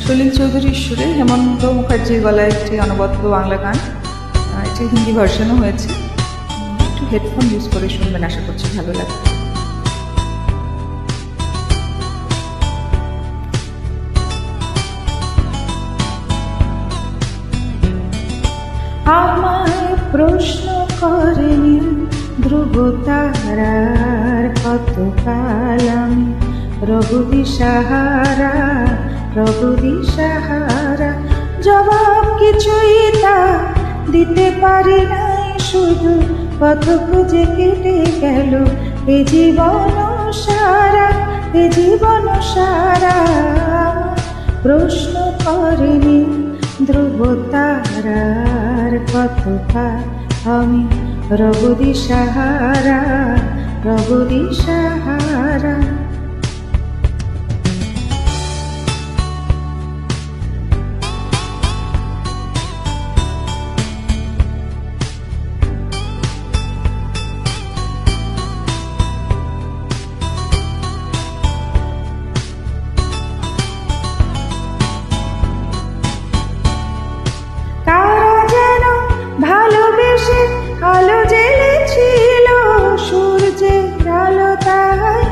সলিল চৌধুরীর সুরে হেমন্ত মুখার্জির গলায় একটি অনবদ্য বাংলা গান, এটি হিন্দি ভার্সনও হয়েছে। একটু হেডফোন ইউজ করে শুনবেন, আশা করছি ভালো লাগবে। আমায় প্রশ্ন করেনি ধ্রুব তারার কত কাল আমি রবু দিশাহারা, রবু দিশাহারা। জবাব কিছুই তা দিতে পারি নাই, শুধু পথ খুঁজে কেটে গেল এ জীবন সারা, এ জীবন সারা। প্রশ্ন করেনি ধ্রুব তারার কত কাল আমি রবু দিশাহারা, রবু দিশাহারা। আলো জ্বেলেছিল সূর্যের আলো তাই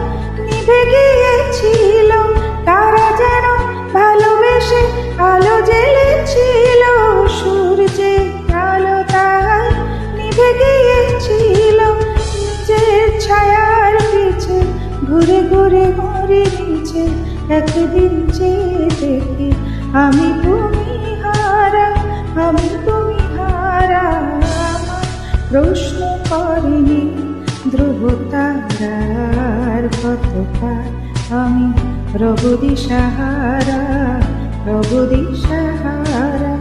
নিভে গিয়েছিল, তারা যেন ভালোবেসে আলো জ্বেলেছিল সূর্যের আলো তাই নিভে গিয়েছিল। নিজের ছায়ার পিছে ঘুরে ঘুরে ঘুরে নিচে একদিন চেয়ে দেখি আমি তুমি হারা, আমি তুমি হারা। প্রশ্ন করিনি ধ্রুব তারার কত কাল আমি রবু দিশাহারা, রবু দিশাহারা।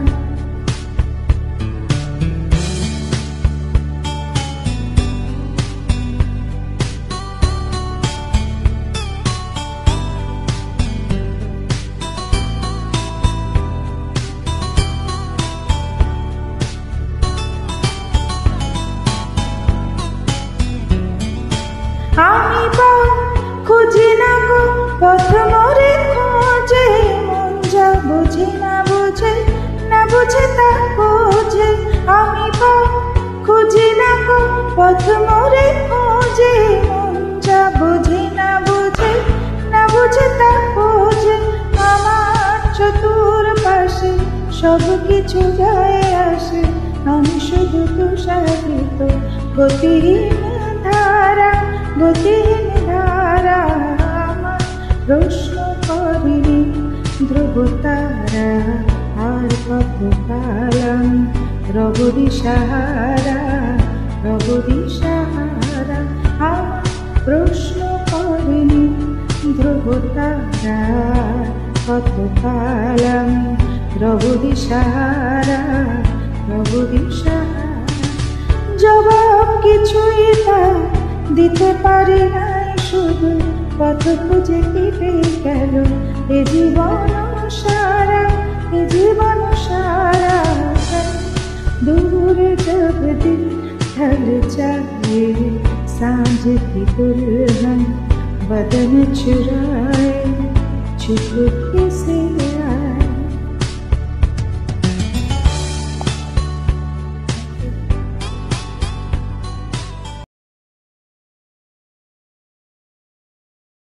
আমি খুঁজি না গো পথ মোরে খোঁজে, মন যা বুঝি না বুঝে, না বুঝে তা বোঝে। আমি খুঁজি না গো পথ মোরে খোঁজে, মন যা বুঝি না বুঝে, না বুঝে তা বোঝে। আমার চতুর পাশে সব কিছু যায় আসে, আমি শুধু তুষারিত গতিহীন ধারা, গতিহীন ধারা। আমার প্রশ্ন করিনি ধ্রুব তারা আর কত কাল আমি রবু দিশাহারা, রবু দিশাহারা। আমার প্রশ্ন করিনি ধ্রুব তারা কত কাল আমি রবু দিশাহারা, রবু দিশাহারা। জবাব কিছুই তা দিতে পারি নাই, শুধু পথ খুঁজে কেটে গেল এ জীবন সারা, এ জীবন সারা। दूर जब दिन ढल जाए, सांझ की दुल्हन बदन चुराए, चुपके से